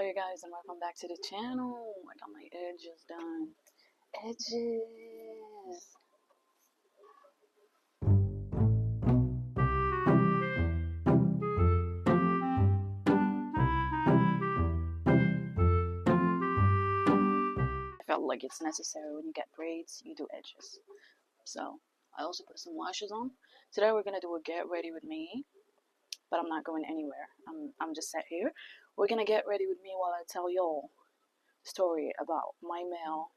you guys, and welcome back to the channel. I got my edges done. Edges. I felt like it's necessary when you get braids, you do edges. So I also put some lashes on. Today we're gonna do a get ready with me, but I'm not going anywhere. I'm just sat here. We're gonna get ready with me while I tell y'all a story about my male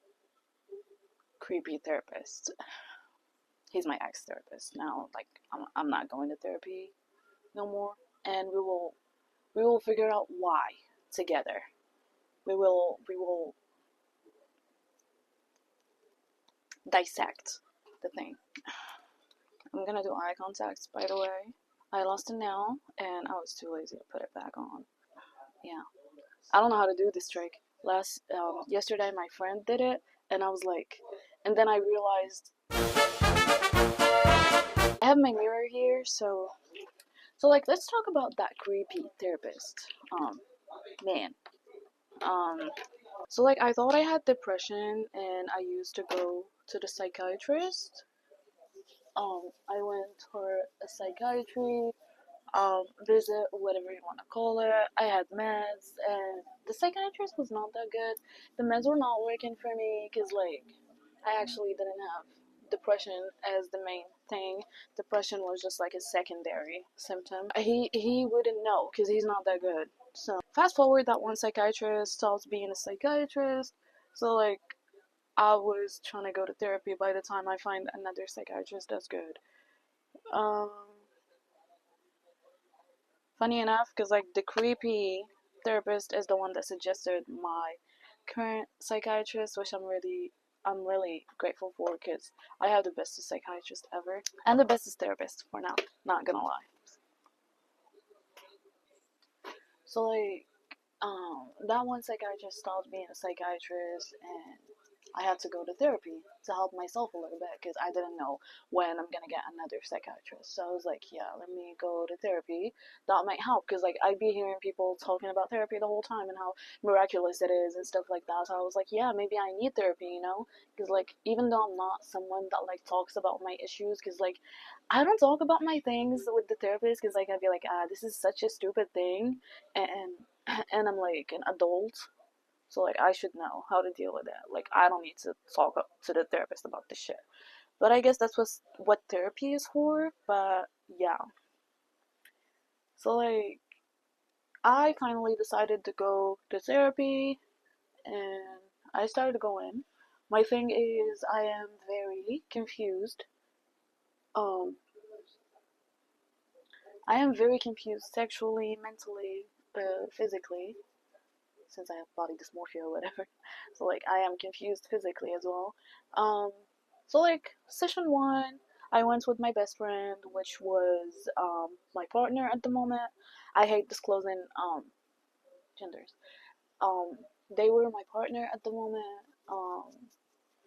creepy therapist. He's my ex-therapist now. Like I'm not going to therapy no more, and we will figure out why together. We will dissect the thing. I'm gonna do eye contact, by the way. I lost a nail and I was too lazy to put it back on. Yeah, I don't know how to do this trick. Yesterday my friend did it, and I was like, and then I realized I have my mirror here, so like let's talk about that creepy therapist. Man. So like I thought I had depression, and I used to go to the psychiatrist. I went for a psychiatry visit, whatever you want to call it. I had meds, and the psychiatrist was not that good. The meds were not working for me because like I actually didn't have depression as the main thing. Depression was just like a secondary symptom. He wouldn't know because he's not that good. So fast forward, that one psychiatrist stops being a psychiatrist. So like I was trying to go to therapy by the time I find another psychiatrist that's good. Um, Funny enough, because like the creepy therapist is the one that suggested my current psychiatrist, which I'm really grateful for because I have the bestest psychiatrist ever and the bestest therapist for now. Not gonna lie. So like that one psychiatrist stopped being a psychiatrist, and I had to go to therapy to help myself a little bit because I didn't know when I'm gonna get another psychiatrist. So I was like, yeah, let me go to therapy. That might help because like I'd be hearing people talking about therapy the whole time and how miraculous it is and stuff like that. So I was like, yeah, maybe I need therapy, you know? Because like even though I'm not someone that like talks about my issues, because like I don't talk about my things with the therapist because like I'd be like, this is such a stupid thing, and and I'm like an adult, so like I should know how to deal with that. Like I don't need to talk to the therapist about this shit. But I guess that's what therapy is for. But yeah, so like I finally decided to go to therapy, and I started going. My thing is I am very confused. Um, I am very confused sexually, mentally, physically, since I have body dysmorphia or whatever. So like I am confused physically as well. Um, so like session one, I went with my best friend, which was my partner at the moment. I hate disclosing genders. Um, they were my partner at the moment. Um,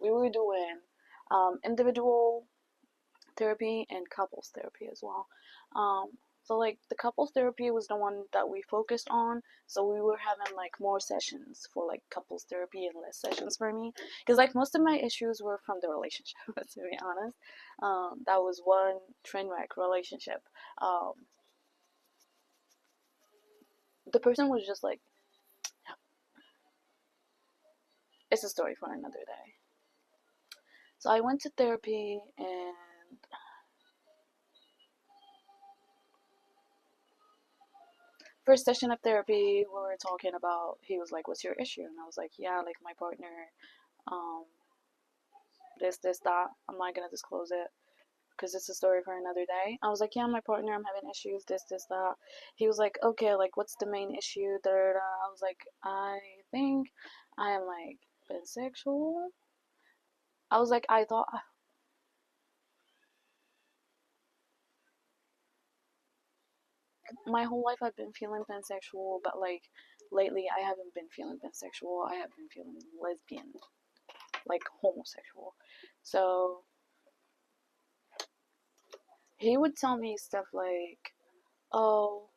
we were doing individual therapy and couples therapy as well. Um, so like the couples therapy was the one that we focused on. So we were having like more sessions for like couples therapy and less sessions for me, because like most of my issues were from the relationship. To be honest, that was one train wreck relationship. Um, the person was just like, it's a story for another day. So I went to therapy, and first session of therapy, we were talking about, he was like, what's your issue? And I was like, yeah, like my partner, um, this, that. I'm not gonna disclose it because it's a story for another day. I was like, yeah, my partner, I'm having issues, this, that. He was like, okay, like what's the main issue? Da, da, da. I was like, I think I am like pansexual. I was like, I thought my whole life I've been feeling pansexual, but like lately I haven't been feeling pansexual. I have been feeling lesbian, like homosexual. So he would tell me stuff like, oh,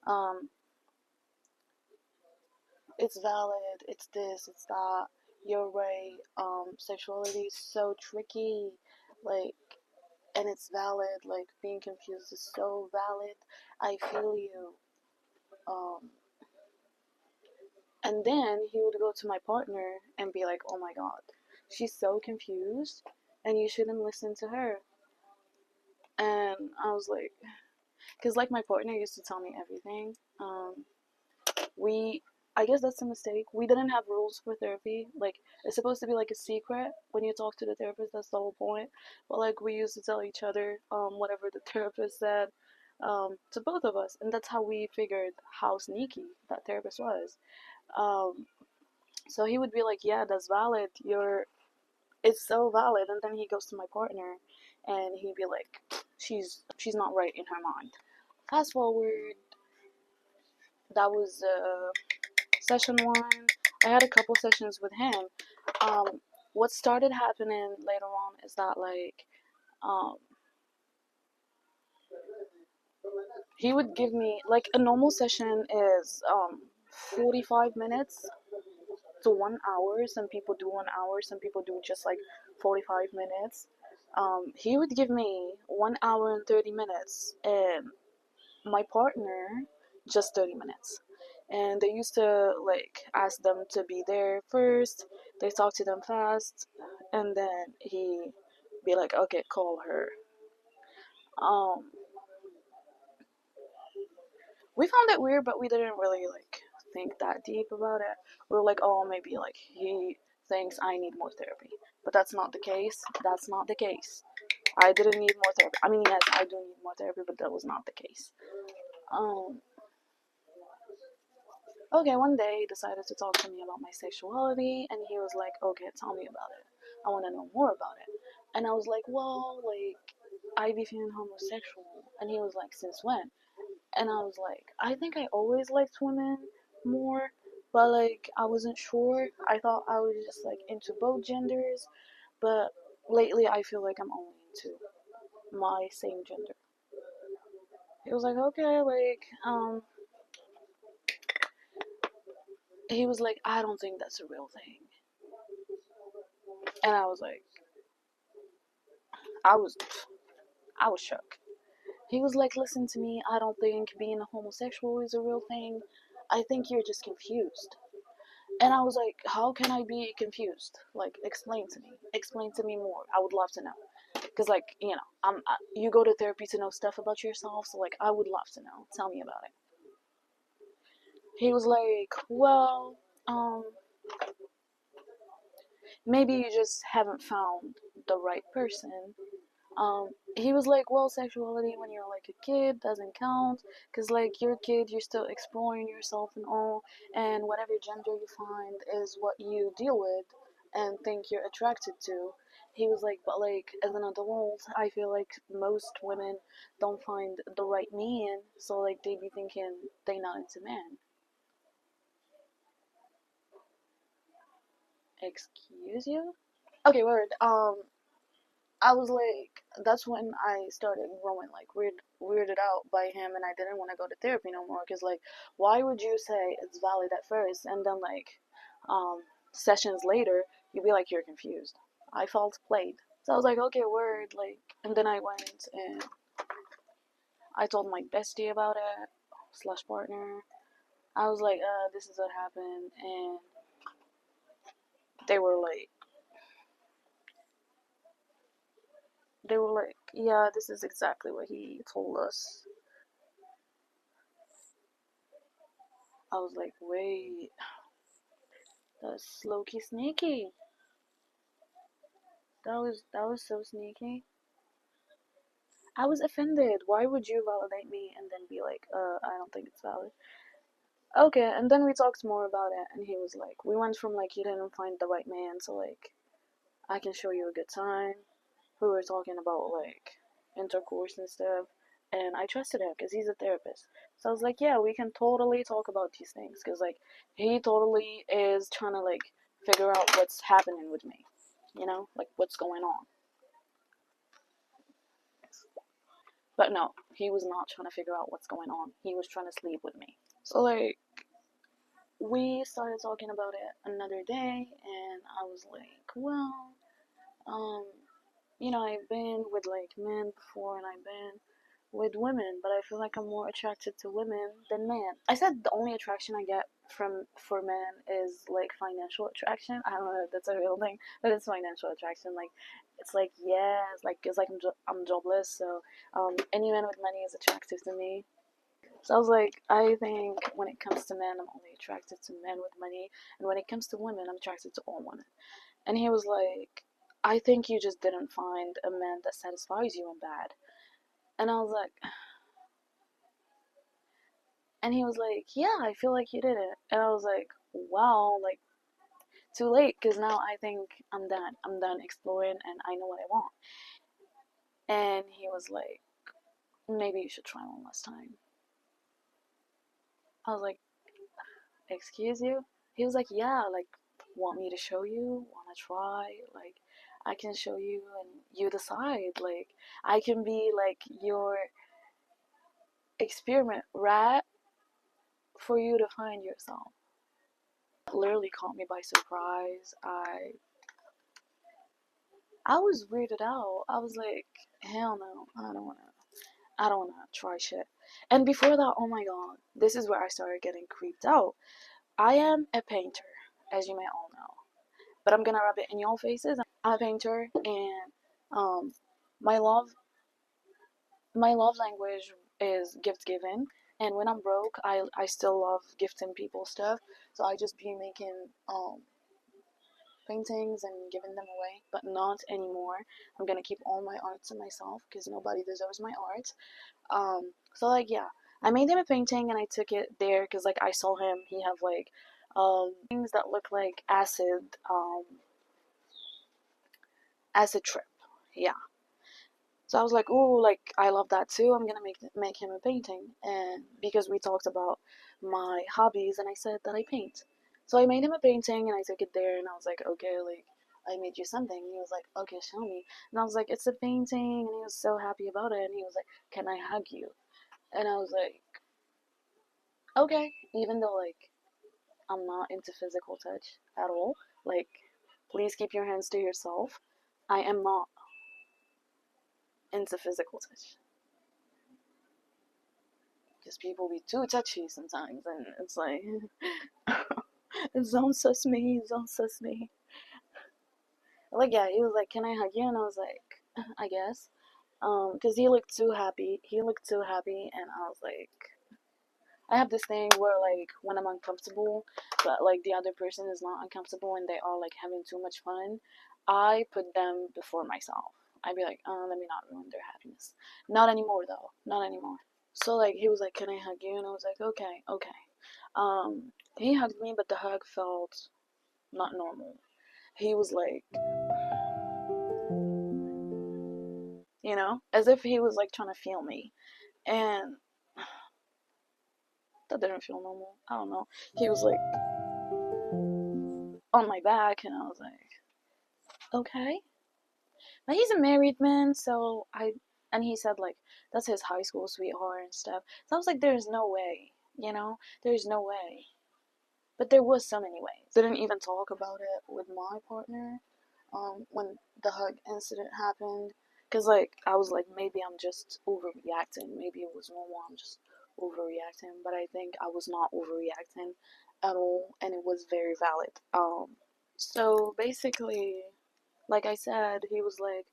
um, it's valid, it's this, it's that, you're right, sexuality is so tricky, like, and it's valid, like, being confused is so valid, I feel you, um, and then he would go to my partner and be like, oh my god, she's so confused, and you shouldn't listen to her, and I was like, because, like, my partner used to tell me everything, we I guess that's a mistake. We didn't have rules for therapy. Like, it's supposed to be like a secret when you talk to the therapist. That's the whole point. But like, we used to tell each other whatever the therapist said to both of us, and that's how we figured how sneaky that therapist was. Um, so he would be like, "Yeah, that's valid. It's so valid." And then he goes to my partner, and he'd be like, "She's not right in her mind." Fast forward, that was session one. I had a couple sessions with him. Um, what started happening later on is that, like, um, he would give me, like, a normal session is 45 minutes to 1 hour. Some people do 1 hour, some people do just like 45 minutes. He would give me 1 hour and 30 minutes, and my partner just 30 minutes. And they used to, like, ask them to be there first. They talk to them fast, and then he be like, okay, call her. Um, we found it weird, but we didn't really, like, think that deep about it. We were like, oh, maybe, like, he thinks I need more therapy. But that's not the case. That's not the case. I didn't need more therapy. I mean, yes, I do need more therapy, but that was not the case. Um, okay, one day he decided to talk to me about my sexuality, and he was like, okay, tell me about it. I want to know more about it. And I was like, well, like, I be feeling homosexual. And he was like, since when? And I was like, I think I always liked women more, but, like, I wasn't sure. I thought I was just, like, into both genders, but lately I feel like I'm only into my same gender. He was like, okay, like, he was like, I don't think that's a real thing. And I was like, I was I was shook. He was like, listen to me, I don't think being a homosexual is a real thing. I think you're just confused. And I was like, how can I be confused? Like, explain to me. Explain to me more. I would love to know. Because, like, you go to therapy to know stuff about yourself, so, like, I would love to know. Tell me about it. He was like, well, um, maybe you just haven't found the right person. He was like, well, sexuality when you're like a kid doesn't count, because, like, you're a kid, you're still exploring yourself and all, and whatever gender you find is what you deal with and think you're attracted to. He was like, but, like, as an adult, I feel like most women don't find the right man, so, like, they be thinking they not into man. Excuse you? Okay, word. I was like, that's when I started growing, like, weirded out by him, and I didn't want to go to therapy no more. Cause, like, why would you say it's valid at first, and then, like, sessions later, you'd be like, you're confused. I felt played. So I was like, okay, word, like, and then I went and I told my bestie about it, slash partner. I was like, this is what happened, and they were like, yeah, this is exactly what he told us. I was like, wait, that's low-key sneaky. That was so sneaky. I was offended. Why would you validate me and then be like, I don't think it's valid. Okay, and then we talked more about it, and he was like, we went from, like, you didn't find the right man to, like, I can show you a good time. We were talking about, like, intercourse and stuff, and I trusted him because he's a therapist. So I was like, yeah, we can totally talk about these things because, like, he totally is trying to, like, figure out what's happening with me, like, what's going on. But no, he was not trying to figure out what's going on. He was trying to sleep with me. So, like, we started talking about it another day, and I was like, well, um, I've been with like men before, and I've been with women, but I feel like I'm more attracted to women than men. I said the only attraction I get from for men is like financial attraction. I don't know if that's a real thing, but it's financial attraction. Like it's like yeah, it's like I'm jobless, so any man with money is attractive to me. So I was like, I think when it comes to men, I'm only attracted to men with money, and when it comes to women, I'm attracted to all women. And he was like, I think you just didn't find a man that satisfies you in bed. And I was like, and he was like, yeah, I feel like you did it. And I was like, wow, like too late, because now I think I'm done. I'm done exploring, and I know what I want. And he was like, maybe you should try one last time. I was like, excuse you? He was like, yeah, like, want me to show you? Wanna try? Like, I can show you and you decide. Like, I can be like your experiment rat for you to find yourself. Literally caught me by surprise. I was weirded out. I was like, hell no, I don't wanna try shit. And before that, oh my god, this is where I started getting creeped out. I am a painter, as you may all know. But I'm gonna rub it in your faces. I'm a painter, and um, my love, my love language is gift giving. And when I'm broke, I still love gifting people stuff. So I just be making paintings and giving them away, but not anymore. I'm gonna keep all my art to myself because nobody deserves my art. So like yeah, I made him a painting and I took it there because like I saw him. He have like things that look like acid trip. Yeah. So I was like, oh, like I love that too. I'm gonna make him a painting, and because we talked about my hobbies, and I said that I paint, so I made him a painting, and I took it there, and I was like, okay, like I made you something. And he was like, okay, show me, and I was like, it's a painting, and he was so happy about it, and he was like, can I hug you? And I was like, okay, even though like I'm not into physical touch at all, like please keep your hands to yourself. I am not into physical touch. Because people be too touchy sometimes, and it's like, don't sus me, don't sus me. Like, yeah, he was like, can I hug you? And I was like, I guess. Because he looked too happy. He looked too happy, and I was like, I have this thing where, like, when I'm uncomfortable, but, like, the other person is not uncomfortable and they are, like, having too much fun, I put them before myself. I'd be like, let me not ruin their happiness. Not anymore, though. Not anymore. So like he was like, "Can I hug you?" And I was like, "Okay, okay." He hugged me, but the hug felt not normal. He was like, as if he was like trying to feel me, and that didn't feel normal. I don't know. He was like on my back, and I was like, "Okay." Now he's a married man, so and he said like that's his high school sweetheart and stuff. So I was like, "There's no way, there's no way." But there was some anyway. Didn't even talk about it with my partner when the hug incident happened. Because, like, I was like, maybe I'm just overreacting. Maybe it was normal. I'm just overreacting. But I think I was not overreacting at all. And it was very valid. So basically, like I said, he was like,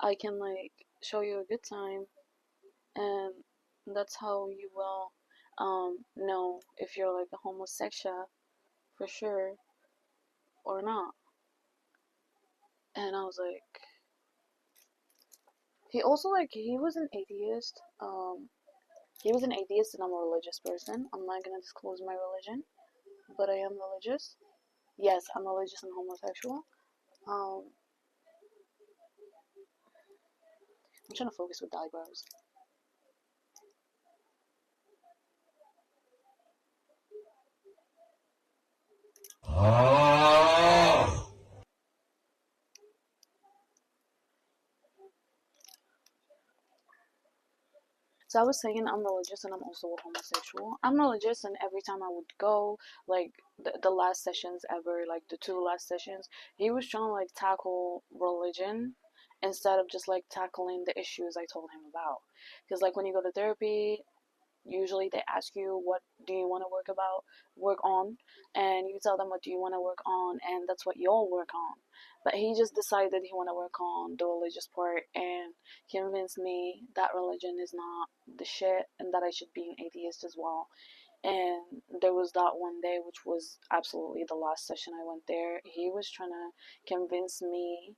I can, like, show you a good time. And that's how you will know if you're, like, a homosexual for sure or not. And I was like, he also like he was an atheist. He was an atheist, and I'm a religious person. I'm not gonna disclose my religion, but I am religious. Yes, I'm religious and homosexual. Um, I'm trying to focus with the eyebrows. So I was saying I'm religious and I'm also a homosexual. I'm religious, and every time I would go, like the last sessions ever, like the two last sessions, he was trying to like tackle religion instead of just like tackling the issues I told him about. Because like when you go to therapy, usually they ask you what do you want to work on, and you tell them what do you want to work on, and that's what you'll work on. But he just decided he want to work on the religious part and convinced me that religion is not the shit and that I should be an atheist as well. And there was that one day, which was absolutely the last session I went there, he was trying to convince me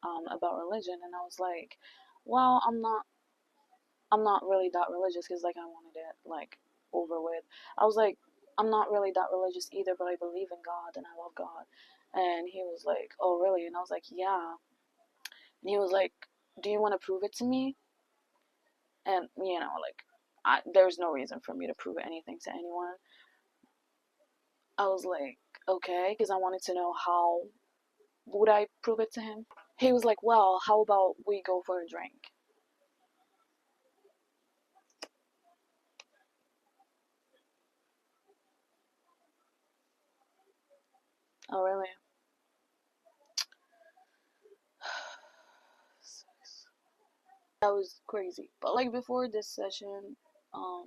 about religion, and I was like, well, I'm not really that religious because like I wanted it like over with. I was like, I'm not really that religious either, but I believe in God and I love God. And he was like, oh really? And I was like, yeah. And he was like, do you want to prove it to me? And like, there's no reason for me to prove anything to anyone. I was like, okay, because I wanted to know how would I prove it to him. He was like, well, how about we go for a drink? Oh really? That was crazy. But like before this session, um,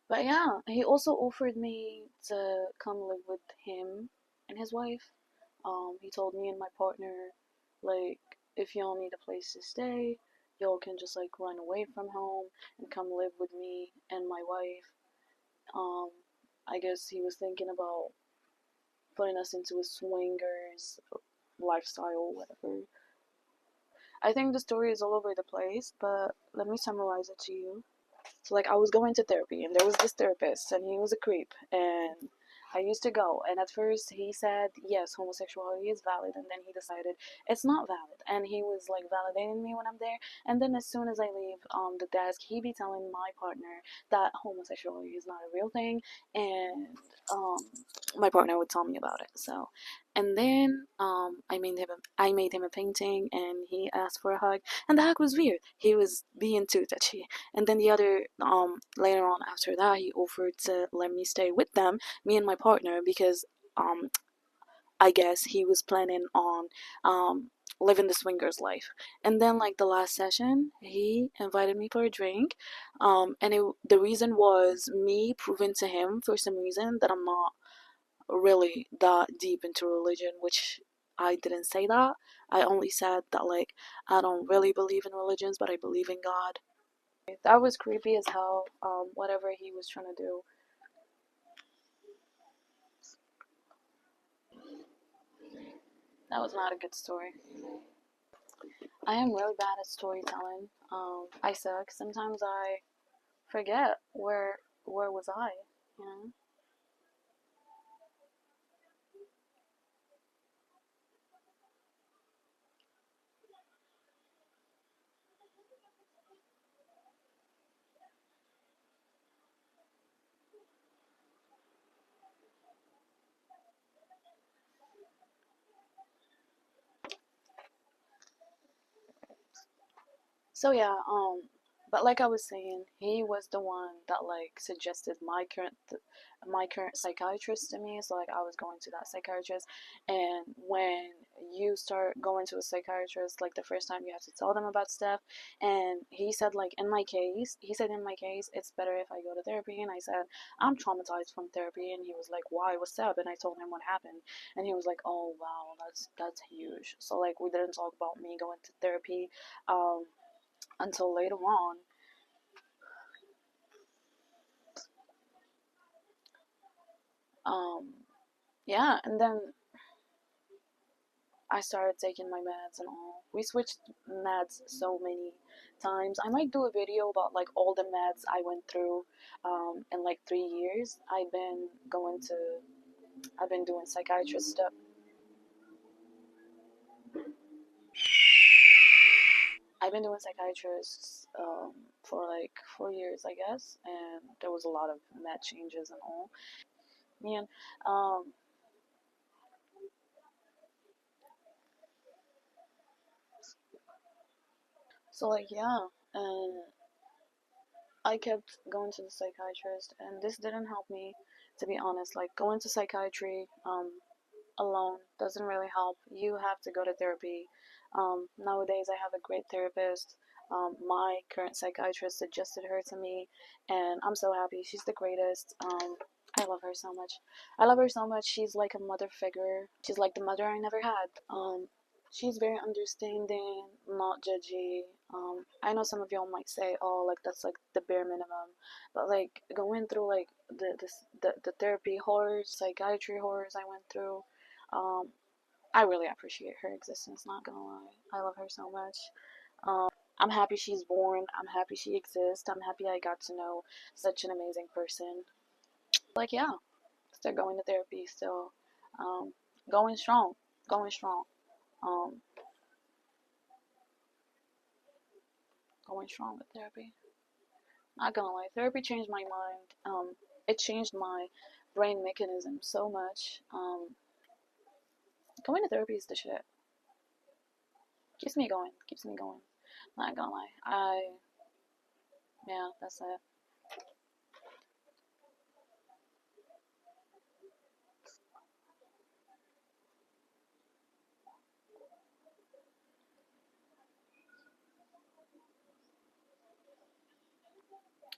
but yeah, he also offered me to come live with him and his wife. He told me and my partner, like, if y'all need a place to stay, y'all can just like run away from home and come live with me and my wife. Um, I guess he was thinking about putting us into a swingers lifestyle, whatever. I think the story is all over the place, but let me summarize it to you. So like I was going to therapy and there was this therapist and he was a creep and I used to go, and at first he said yes, homosexuality is valid, and then he decided it's not valid, and he was like validating me when I'm there, and then as soon as I leave the desk, he be telling my partner that homosexuality is not a real thing, and um my partner would tell me about it. So and then I made him a painting and he asked for a hug, and the hug was weird. He was being too touchy. And then the other later on after that, he offered to let me stay with them, me and my partner, because um I guess he was planning on living the swingers life. And then like the last session, he invited me for a drink, and the reason was me proving to him for some reason that I'm not really that deep into religion, which I didn't say that. I only said that like I don't really believe in religions, but I believe in God. That was creepy as hell. Whatever he was trying to do, that was not a good story. I am really bad at storytelling. I suck. Sometimes I forget where was I, you know? So yeah, but like I was saying, he was the one that like suggested my current psychiatrist to me. So like I was going to that psychiatrist, and when you start going to a psychiatrist, like the first time you have to tell them about stuff, and he said in my case, it's better if I go to therapy, and I said I'm traumatized from therapy, and he was like, why, what's up? And I told him what happened, and he was like, oh wow, that's huge. So like we didn't talk about me going to therapy. Um, until later on. Um, yeah, and then I started taking my meds and all. We switched meds so many times. I might do a video about like all the meds I went through in like 3 years. I've been doing psychiatrist stuff. I've been doing psychiatrists for like 4 years, I guess, and there was a lot of med changes and all. Man, um, so like yeah, and I kept going to the psychiatrist, and this didn't help me, to be honest. Like, going to psychiatry alone doesn't really help. You have to go to therapy. Nowadays, I have a great therapist. My current psychiatrist suggested her to me, and I'm so happy. She's the greatest. I love her so much. I love her so much. She's like a mother figure. She's like the mother I never had. She's very understanding, not judgy. I know some of y'all might say, "Oh, like that's like the bare minimum," but like going through like the therapy horrors, psychiatry horrors I went through, um, I really appreciate her existence. Not gonna lie, I love her so much. I'm happy she's born. I'm happy she exists. I'm happy I got to know such an amazing person. Like, yeah, still going to therapy. Still, um, going strong. Going strong. Um, going strong with therapy. Not gonna lie, therapy changed my mind. It changed my brain mechanism so much. Going to therapy is the shit. Keeps me going. Keeps me going. Not gonna lie. Yeah, that's it.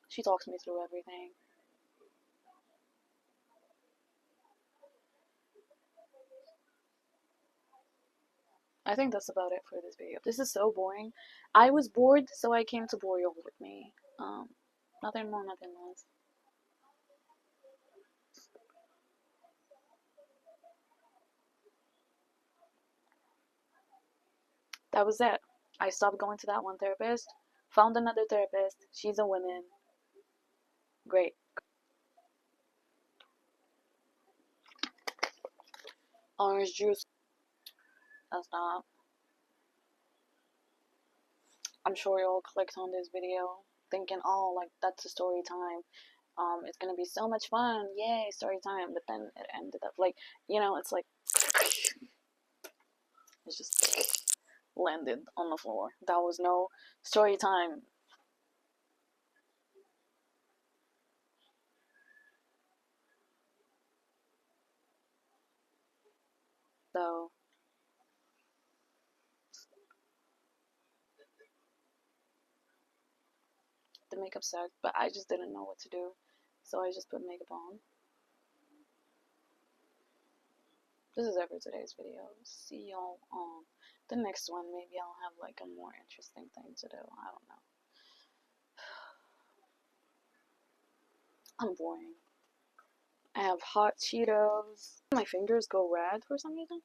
She talks me through everything. I think that's about it for this video. This is so boring. I was bored, so I came to bore y'all with me. Nothing more, nothing less. That was it. I stopped going to that one therapist, found another therapist. She's a woman. Great. Orange juice. That's not. I'm sure y'all clicked on this video thinking, oh, like that's a story time. It's gonna be so much fun. Yay, story time. But then it ended up like, it's like it's just landed on the floor. That was no story time. So the makeup sucked, but I just didn't know what to do. So I just put makeup on. This is it for today's video. See y'all on the next one. Maybe I'll have like a more interesting thing to do. I don't know. I'm boring. I have hot Cheetos. My fingers go red for some reason.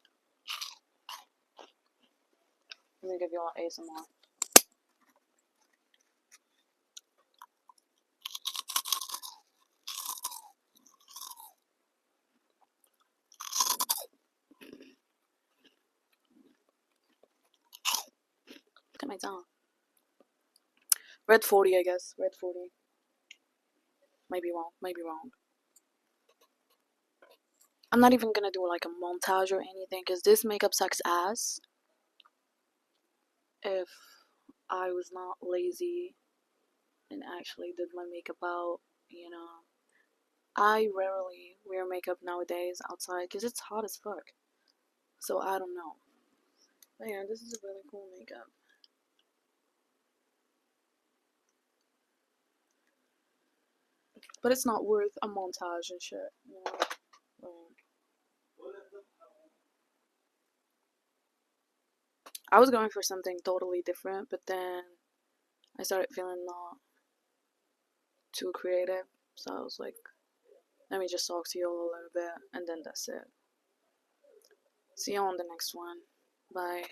Let me give y'all ASMR. Look at my tongue. Red 40, I guess. Red 40. Might be wrong. Might be wrong. I'm not even gonna do like a montage or anything because this makeup sucks ass. If I was not lazy and actually did my makeup out, I rarely wear makeup nowadays outside because it's hot as fuck. So I don't know. But yeah, this is a really cool makeup. But it's not worth a montage and shit. I was going for something totally different, but then I started feeling not too creative. So I was like, let me just talk to you all a little bit, and then that's it. See you on the next one. Bye.